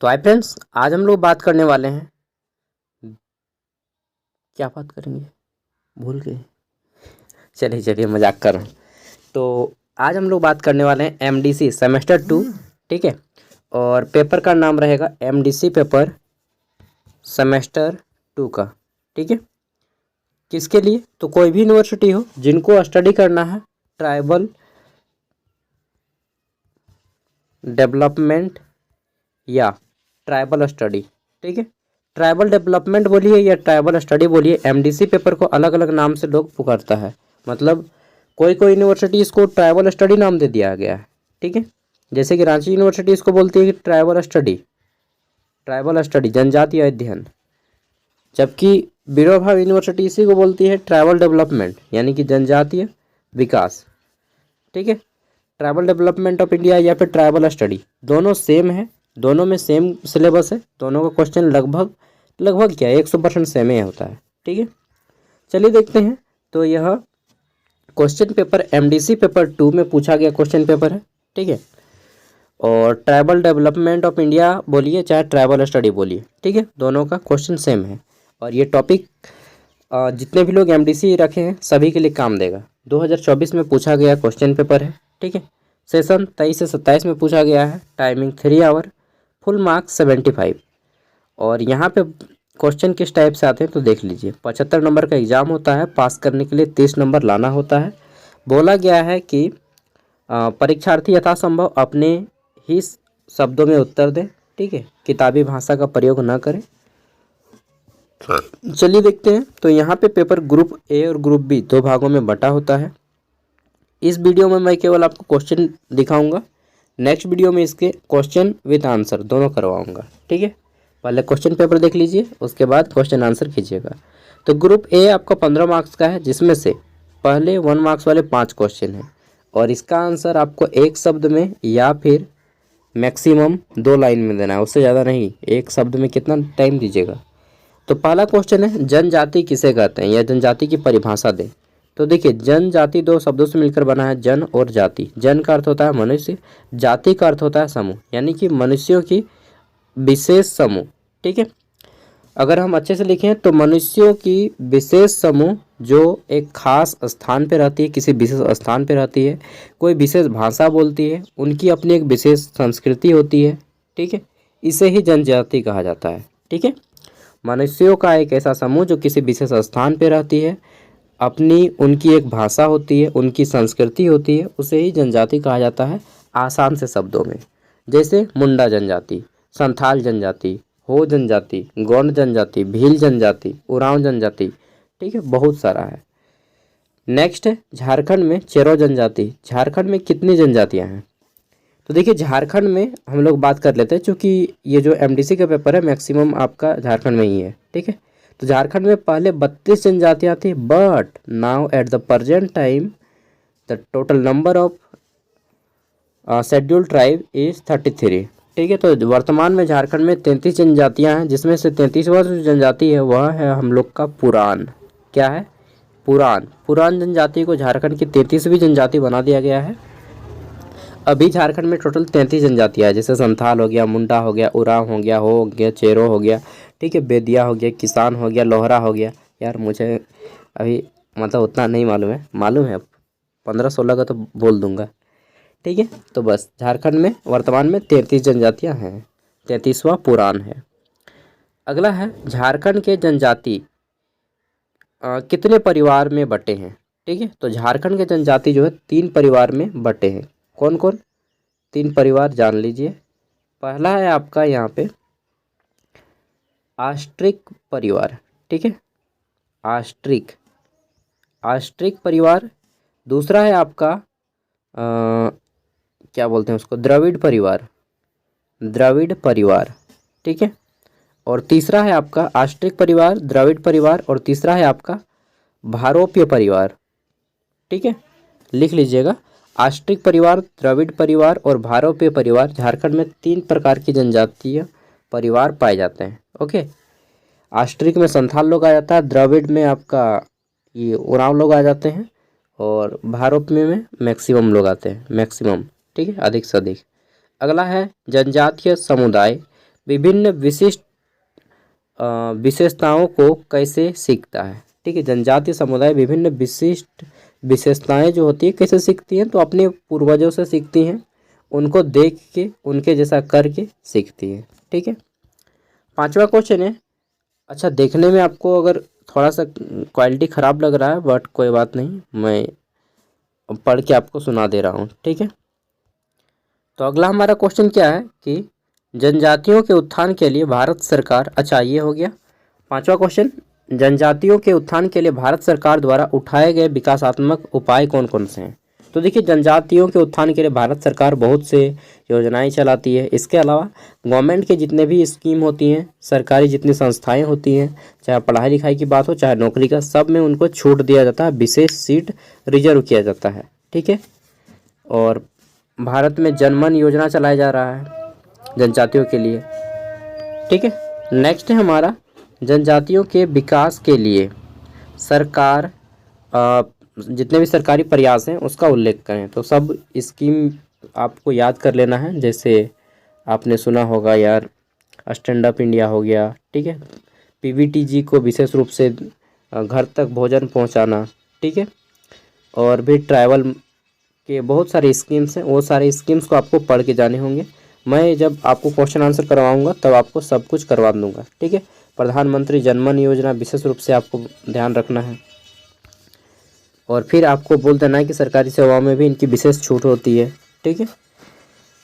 तो hi friends, आज हम लोग बात करने वाले हैं। क्या बात करेंगे, भूल गए। चलिए चलिए, मजाक कर रहा हूँ। तो आज हम लोग बात करने वाले हैं एमडीसी सेमेस्टर 2। ठीक है, और पेपर का नाम रहेगा एमडीसी पेपर सेमेस्टर 2 का। ठीक है, किसके लिए? तो कोई भी यूनिवर्सिटी हो जिनको स्टडी करना है ट्राइबल डेवलपमेंट या ट्राइबल स्टडी। ठीक है, ट्राइबल डेवलपमेंट बोलिए या ट्राइबल स्टडी बोलिए, एमडीसी पेपर को अलग अलग नाम से लोग पुकारता है। मतलब कोई कोई यूनिवर्सिटी इसको ट्राइबल स्टडी नाम दे दिया गया है। ठीक है, जैसे कि रांची यूनिवर्सिटी इसको बोलती है कि ट्राइबल स्टडी जनजातीय अध्ययन, जबकि बिरोभा यूनिवर्सिटी इसी को बोलती है ट्राइबल डेवलपमेंट यानी कि जनजातीय विकास। ठीक है, ट्राइबल डेवलपमेंट ऑफ इंडिया या फिर ट्राइबल स्टडी दोनों सेम है, दोनों में सेम सिलेबस है, दोनों का क्वेश्चन लगभग लगभग क्या 100% सेम ही होता है। ठीक है, चलिए देखते हैं। तो यह क्वेश्चन पेपर एमडीसी पेपर 2 में पूछा गया क्वेश्चन पेपर है। ठीक है, और ट्राइबल डेवलपमेंट ऑफ इंडिया बोलिए चाहे ट्राइबल स्टडी बोलिए, ठीक है, दोनों का क्वेश्चन सेम है। और ये टॉपिक जितने भी लोग एमडीसी रखे हैं सभी के लिए काम देगा। 2024 में पूछा गया क्वेश्चन पेपर है। ठीक है, सेशन 23 से 27 में पूछा गया है, टाइमिंग 3 आवर, फुल मार्क्स 75। और यहाँ पे क्वेश्चन किस टाइप से आते हैं तो देख लीजिए। 75 नंबर का एग्ज़ाम होता है, पास करने के लिए 30 नंबर लाना होता है। बोला गया है कि परीक्षार्थी यथासंभव अपने ही शब्दों में उत्तर दें। ठीक है, किताबी भाषा का प्रयोग ना करें। चलिए देखते हैं। तो यहाँ पे पेपर ग्रुप ए और ग्रुप बी दो भागों में बटा होता है। इस वीडियो में मैं केवल आपको क्वेश्चन दिखाऊंगा, नेक्स्ट वीडियो में इसके क्वेश्चन विद आंसर दोनों करवाऊंगा। ठीक है, पहले क्वेश्चन पेपर देख लीजिए, उसके बाद क्वेश्चन आंसर कीजिएगा। तो ग्रुप ए आपका 15 मार्क्स का है, जिसमें से पहले 1 मार्क्स वाले 5 क्वेश्चन हैं, और इसका आंसर आपको एक शब्द में या फिर मैक्सिमम 2 लाइन में देना है, उससे ज़्यादा नहीं। एक शब्द में कितना टाइम दीजिएगा। तो पहला क्वेश्चन है जनजाति किसे कहते हैं, या जनजाति की परिभाषा दें। तो देखिए, जनजाति 2 शब्दों से मिलकर बना है, जन और जाति। जन का अर्थ होता है मनुष्य, जाति का अर्थ होता है समूह, यानी कि मनुष्यों की विशेष समूह। ठीक है, अगर हम अच्छे से लिखें तो मनुष्यों की विशेष समूह जो एक खास स्थान पे रहती है, किसी विशेष स्थान पे रहती है, कोई विशेष भाषा बोलती है, उनकी अपनी एक विशेष संस्कृति होती है। ठीक है, इसे ही जनजाति कहा जाता है। ठीक है, मनुष्यों का एक ऐसा समूह जो किसी विशेष स्थान पे रहती है, अपनी उनकी एक भाषा होती है, उनकी संस्कृति होती है, उसे ही जनजाति कहा जाता है आसान से शब्दों में। जैसे मुंडा जनजाति, संथाल जनजाति, हो जनजाति, गौंड जनजाति, भील जनजाति, उरांव जनजाति। ठीक है, बहुत सारा है। नेक्स्ट है झारखंड में चेरो जनजाति। झारखंड में कितनी जनजातियां हैं? तो देखिए, झारखंड में हम लोग बात कर लेते हैं, क्योंकि ये जो एमडीसी का पेपर है मैक्सिमम आपका झारखंड में ही है। ठीक है, तो झारखंड में पहले 32 जनजातियाँ थी, but now at the present time the total number of scheduled tribe is 33। ठीक है, तो वर्तमान में झारखंड में 33 जनजातियाँ हैं, जिसमें से 33वां जो जनजाति है वह है हम लोग का पुरान। क्या है? पुरान जनजाति को झारखंड की 33वीं जनजाति बना दिया गया है। अभी झारखंड में टोटल 33 जनजातियाँ हैं, जैसे संथाल हो गया, मुंडा हो गया, उरांव हो गया, हो गया, चेरो हो गया, ठीक है, बेदिया हो गया, किसान हो गया, लोहरा हो गया। यार मुझे अभी मतलब उतना नहीं मालूम है, अब 15-16 का तो बोल दूंगा। ठीक है, तो बस झारखंड में वर्तमान में 33 जनजातियाँ हैं, 33वां पुरान है। अगला है झारखंड के जनजाति कितने परिवार में बटे हैं? ठीक है, तो झारखंड के जनजाति जो है 3 परिवार में बटे हैं। कौन कौन 3 परिवार जान लीजिए। पहला है आपका यहाँ पे आस्ट्रिक परिवार। ठीक है, आस्ट्रिक परिवार। दूसरा है आपका क्या बोलते हैं उसको, द्रविड़ परिवार। ठीक है, और तीसरा है आपका आस्ट्रिक परिवार, द्रविड़ परिवार, और तीसरा है आपका भारोप्य परिवार। ठीक है, लिख लीजिएगा, आस्ट्रिक परिवार, द्रविड़ परिवार और भारोप्य परिवार। झारखंड में 3 प्रकार की जनजातीय परिवार पाए जाते हैं। ओके, आस्ट्रिक में संथाल लोग आ जाता है, द्रविड़ में आपका ये उरांव लोग आ जाते हैं, और भारोप्य में मैक्सिमम लोग आते हैं, मैक्सिमम। ठीक है, अधिक से अधिक। अगला है जनजातीय समुदाय। विभिन्न विशिष्ट विशेषताओं को कैसे सीखता है। ठीक है, जनजातीय समुदाय विभिन्न विशिष्ट विशेषताएं जो होती है कैसे सीखती हैं, तो अपने पूर्वजों से सीखती हैं, उनको देख के उनके जैसा करके सीखती हैं। ठीक है, 5वां क्वेश्चन है, अच्छा देखने में आपको अगर थोड़ा सा क्वालिटी ख़राब लग रहा है बट कोई बात नहीं, मैं पढ़ के आपको सुना दे रहा हूँ। ठीक है, तो अगला हमारा क्वेश्चन क्या है कि जनजातियों के उत्थान के लिए भारत सरकार, अच्छा ये हो गया 5वां क्वेश्चन, जनजातियों के उत्थान के लिए भारत सरकार द्वारा उठाए गए विकासात्मक उपाय कौन कौन से हैं। तो देखिए, जनजातियों के उत्थान के लिए भारत सरकार बहुत से योजनाएं चलाती है। इसके अलावा गवर्नमेंट के जितने भी स्कीम होती हैं, सरकारी जितनी संस्थाएं होती हैं, चाहे पढ़ाई लिखाई की बात हो चाहे नौकरी का, सब में उनको छूट दिया जाता है, विशेष सीट रिजर्व किया जाता है। ठीक है, और भारत में जनमन योजना चलाया जा रहा है जनजातियों के लिए। ठीक है, नेक्स्ट है हमारा, जनजातियों के विकास के लिए सरकार जितने भी सरकारी प्रयास हैं उसका उल्लेख करें। तो सब स्कीम आपको याद कर लेना है, जैसे आपने सुना होगा यार, स्टैंड अप इंडिया हो गया। ठीक है, पीवीटीजी को विशेष रूप से घर तक भोजन पहुंचाना। ठीक है, और भी ट्रैवल के बहुत सारे स्कीम्स हैं, वो सारे स्कीम्स को आपको पढ़ के जाने होंगे। मैं जब आपको क्वेश्चन आंसर करवाऊंगा तब आपको सब कुछ करवा दूंगा। ठीक है, प्रधानमंत्री जनमन योजना विशेष रूप से आपको ध्यान रखना है, और फिर आपको बोल देना है कि सरकारी सेवाओं में भी इनकी विशेष छूट होती है। ठीक है,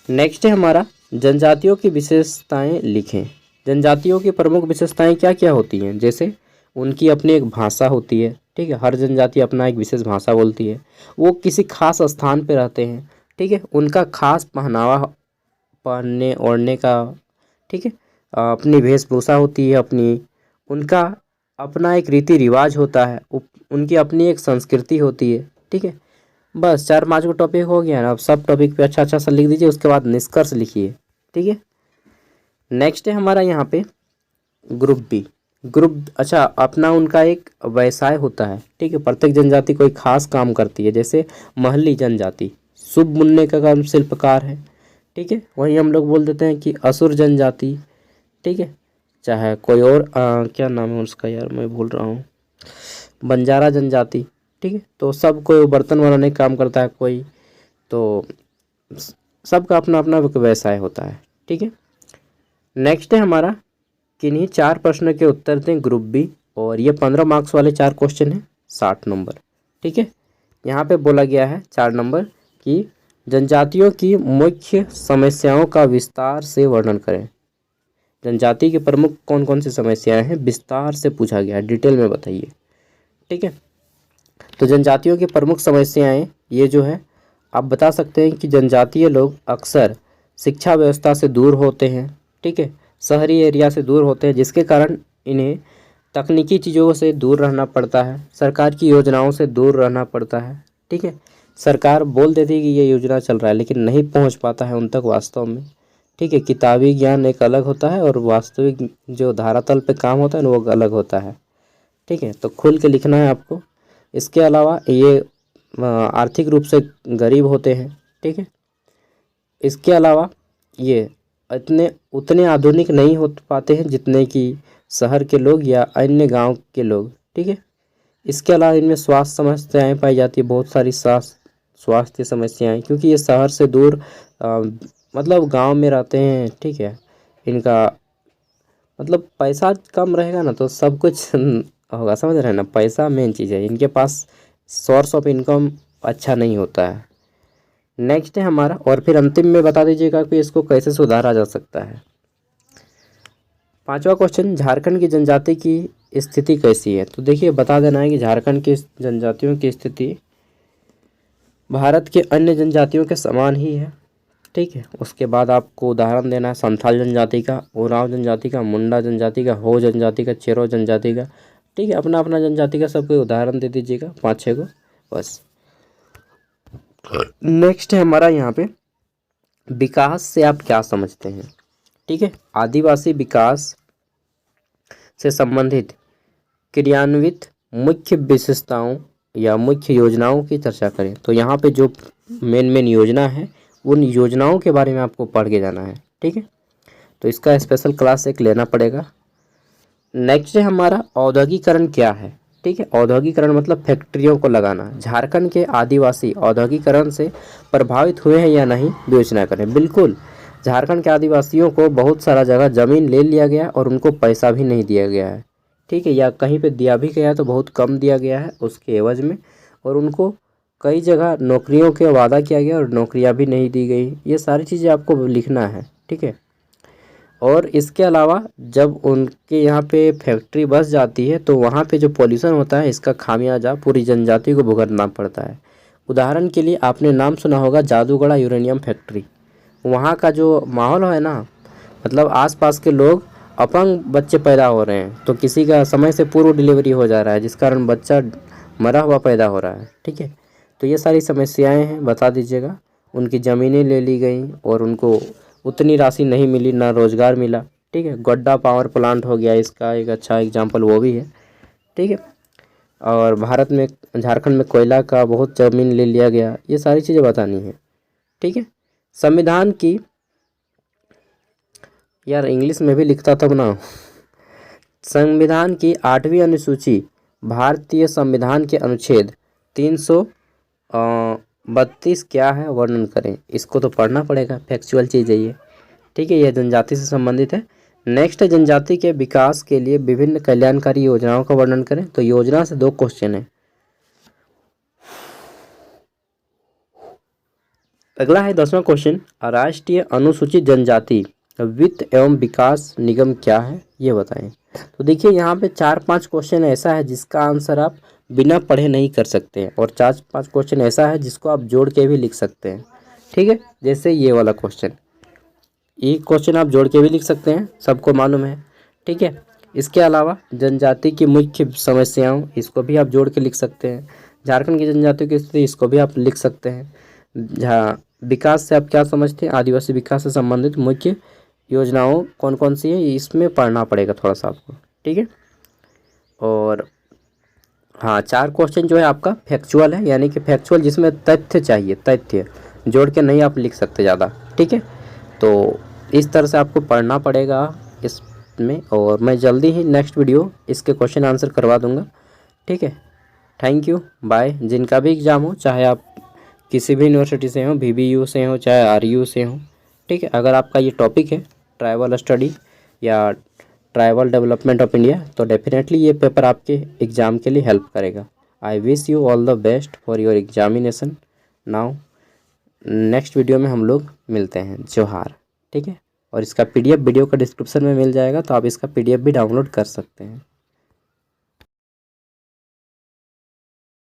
नेक्स्ट है हमारा, जनजातियों की विशेषताएं लिखें। जनजातियों की प्रमुख विशेषताएं क्या क्या होती हैं, जैसे उनकी अपनी एक भाषा होती है। ठीक है, हर जनजाति अपना एक विशेष भाषा बोलती है, वो किसी खास स्थान पे रहते हैं। ठीक है, उनका खास पहनावा, पहनने ओढ़ने का, ठीक है, अपनी वेशभूषा होती है अपनी, उनका अपना एक रीति रिवाज होता है, उनकी अपनी एक संस्कृति होती है। ठीक है, बस 4-5 को टॉपिक हो गया ना। अब सब टॉपिक पे अच्छा अच्छा सा लिख दीजिए, उसके बाद निष्कर्ष लिखिए। ठीक है, नेक्स्ट है हमारा यहाँ पे ग्रुप बी। ग्रुप, अच्छा अपना उनका एक व्यवसाय होता है। ठीक है, प्रत्येक जनजाति कोई खास काम करती है, जैसे महली जनजाति शुभ बुनने का काम शिल्पकार है। ठीक है, वहीं हम लोग बोल देते हैं कि असुर जनजाति। ठीक है, चाहे कोई और क्या नाम है उसका यार, मैं भूल रहा हूँ, बंजारा जनजाति। ठीक है, तो सब कोई बर्तन बनाने का काम करता है कोई, तो सबका अपना अपना व्यवसाय होता है। ठीक है, नेक्स्ट है हमारा, किन्हीं 4 प्रश्न के उत्तर दें ग्रुप बी, और ये 15 मार्क्स वाले 4 क्वेश्चन हैं, 60 नंबर। ठीक है, यहाँ पे बोला गया है 4 नंबर कि जनजातियों की मुख्य समस्याओं का विस्तार से वर्णन करें। जनजाति की प्रमुख कौन कौन सी समस्याएं हैं, विस्तार से पूछा गया है, डिटेल में बताइए। ठीक है, तो जनजातियों की प्रमुख समस्याएं ये जो है, आप बता सकते हैं कि जनजातीय लोग अक्सर शिक्षा व्यवस्था से दूर होते हैं। ठीक है, शहरी एरिया से दूर होते हैं, जिसके कारण इन्हें तकनीकी चीज़ों से दूर रहना पड़ता है, सरकार की योजनाओं से दूर रहना पड़ता है। ठीक है, सरकार बोल देती है कि ये योजना चल रहा है, लेकिन नहीं पहुंच पाता है उन तक वास्तव में। ठीक है, किताबी ज्ञान एक अलग होता है और वास्तविक जो धरातल पे काम होता है वो अलग होता है। ठीक है, तो खुल के लिखना है आपको। इसके अलावा ये आर्थिक रूप से गरीब होते हैं। ठीक है, इसके अलावा ये उतने आधुनिक नहीं हो पाते हैं जितने कि शहर के लोग या अन्य गांव के लोग। ठीक है, इसके अलावा इनमें स्वास्थ्य समस्याएं पाई जाती है, बहुत सारी स्वास्थ्य समस्याएं, क्योंकि ये शहर से दूर मतलब गांव में रहते हैं। ठीक है, इनका मतलब पैसा कम रहेगा ना तो सब कुछ होगा, समझ रहे हैं ना, पैसा मेन चीज़ है, इनके पास सोर्स ऑफ इनकम अच्छा नहीं होता है। नेक्स्ट है हमारा, और फिर अंतिम में बता दीजिएगा कि इसको कैसे सुधारा जा सकता है। 5वां क्वेश्चन, झारखंड की जनजाति की स्थिति कैसी है। तो देखिए, बता देना है कि झारखंड की जनजातियों की स्थिति भारत के अन्य जनजातियों के समान ही है। ठीक है, उसके बाद आपको उदाहरण देना है संथाल जनजाति का, उरांव जनजाति का, मुंडा जनजाति का, हो जनजाति का, चेरो जनजाति का। ठीक है, अपना अपना जनजाति का सबको उदाहरण दे दीजिएगा 5-6 को बस। नेक्स्ट है हमारा यहाँ पे, विकास से आप क्या समझते हैं। ठीक है, आदिवासी विकास से संबंधित क्रियान्वित मुख्य विशेषताओं या मुख्य योजनाओं की चर्चा करें। तो यहाँ पे जो मेन योजना है उन योजनाओं के बारे में आपको पढ़ के जाना है। ठीक है, तो इसका स्पेशल क्लास एक लेना पड़ेगा। नेक्स्ट है हमारा औद्योगिकरण क्या है। ठीक है, औद्योगिकरण मतलब फैक्ट्रियों को लगाना। झारखंड के आदिवासी औद्योगिकरण से प्रभावित हुए हैं या नहीं, विवेचना करें। बिल्कुल, झारखंड के आदिवासियों को बहुत सारा जगह ज़मीन ले लिया गया और उनको पैसा भी नहीं दिया गया है। ठीक है, या कहीं पे दिया भी गया है तो बहुत कम दिया गया है उसके एवज में, और उनको कई जगह नौकरियों के वादा किया गया और नौकरियां भी नहीं दी गई। ये सारी चीज़ें आपको लिखना है। ठीक है, और इसके अलावा जब उनके यहाँ पे फैक्ट्री बस जाती है तो वहाँ पे जो पॉल्यूशन होता है, इसका खामियाजा पूरी जनजाति को भुगतना पड़ता है। उदाहरण के लिए आपने नाम सुना होगा जादूगढ़ा यूरेनियम फैक्ट्री। वहाँ का जो माहौल है ना, मतलब आसपास के लोग अपंग बच्चे पैदा हो रहे हैं, तो किसी का समय से पूर्व डिलीवरी हो जा रहा है जिस कारण बच्चा मरा हुआ पैदा हो रहा है। ठीक है, तो ये सारी समस्याएं हैं, बता दीजिएगा। उनकी ज़मीनें ले ली गई और उनको उतनी राशि नहीं मिली, ना रोज़गार मिला। ठीक है, गोड्डा पावर प्लांट हो गया इसका एक अच्छा एग्जाम्पल वो भी है। ठीक है, और भारत में झारखंड में कोयला का बहुत ज़मीन ले लिया गया। ये सारी चीज़ें बतानी है। ठीक है, संविधान की, यार इंग्लिश में भी लिखता तब ना। संविधान की 8वीं अनुसूची भारतीय संविधान के अनुच्छेद 332 क्या है, वर्णन करें। इसको तो पढ़ना पड़ेगा, फैक्चुअल चीज़ है ये। ठीक है, यह जनजाति से संबंधित है। नेक्स्ट है जनजाति के विकास के लिए विभिन्न कल्याणकारी योजनाओं का वर्णन करें। तो योजना से 2 क्वेश्चन है। अगला है 10वां क्वेश्चन, राष्ट्रीय अनुसूचित जनजाति वित्त एवं विकास निगम क्या है, ये बताएं। तो देखिए यहाँ पे 4-5 क्वेश्चन ऐसा है जिसका आंसर आप बिना पढ़े नहीं कर सकते हैं, और 4-5 क्वेश्चन ऐसा है जिसको आप जोड़ के भी लिख सकते हैं। ठीक है, जैसे ये वाला क्वेश्चन, ये क्वेश्चन आप जोड़ के भी लिख सकते हैं, सबको मालूम है। ठीक है, इसके अलावा जनजाति की मुख्य समस्याओं, इसको भी आप जोड़ के लिख सकते हैं। झारखंड की जनजाति की स्थिति, इसको भी आप लिख सकते हैं। जहाँ विकास से आप क्या समझते हैं, आदिवासी विकास से संबंधित मुख्य योजनाओं कौन कौन सी है, इसमें पढ़ना पड़ेगा थोड़ा सा आपको। ठीक है, और हाँ 4 क्वेश्चन जो है आपका फैक्चुअल है, यानी कि फैक्चुअल जिसमें तथ्य चाहिए, तथ्य जोड़ के नहीं आप लिख सकते ज़्यादा। ठीक है, तो इस तरह से आपको पढ़ना पड़ेगा इसमें, और मैं जल्दी ही नेक्स्ट वीडियो इसके क्वेश्चन आंसर करवा दूंगा। ठीक है, थैंक यू, बाय। जिनका भी एग्ज़ाम हो, चाहे आप किसी भी यूनिवर्सिटी से हो, VBU से हो चाहे RU से हो। ठीक है, अगर आपका ये टॉपिक है ट्राइबल स्टडी या ट्राइबल डेवलपमेंट ऑफ इंडिया, तो डेफिनेटली ये पेपर आपके एग्ज़ाम के लिए हेल्प करेगा। I wish you all the best for your examination. Now next video में हम लोग मिलते हैं। जोहार। ठीक है, और इसका PDF वीडियो का डिस्क्रिप्शन में मिल जाएगा, तो आप इसका PDF भी डाउनलोड कर सकते हैं।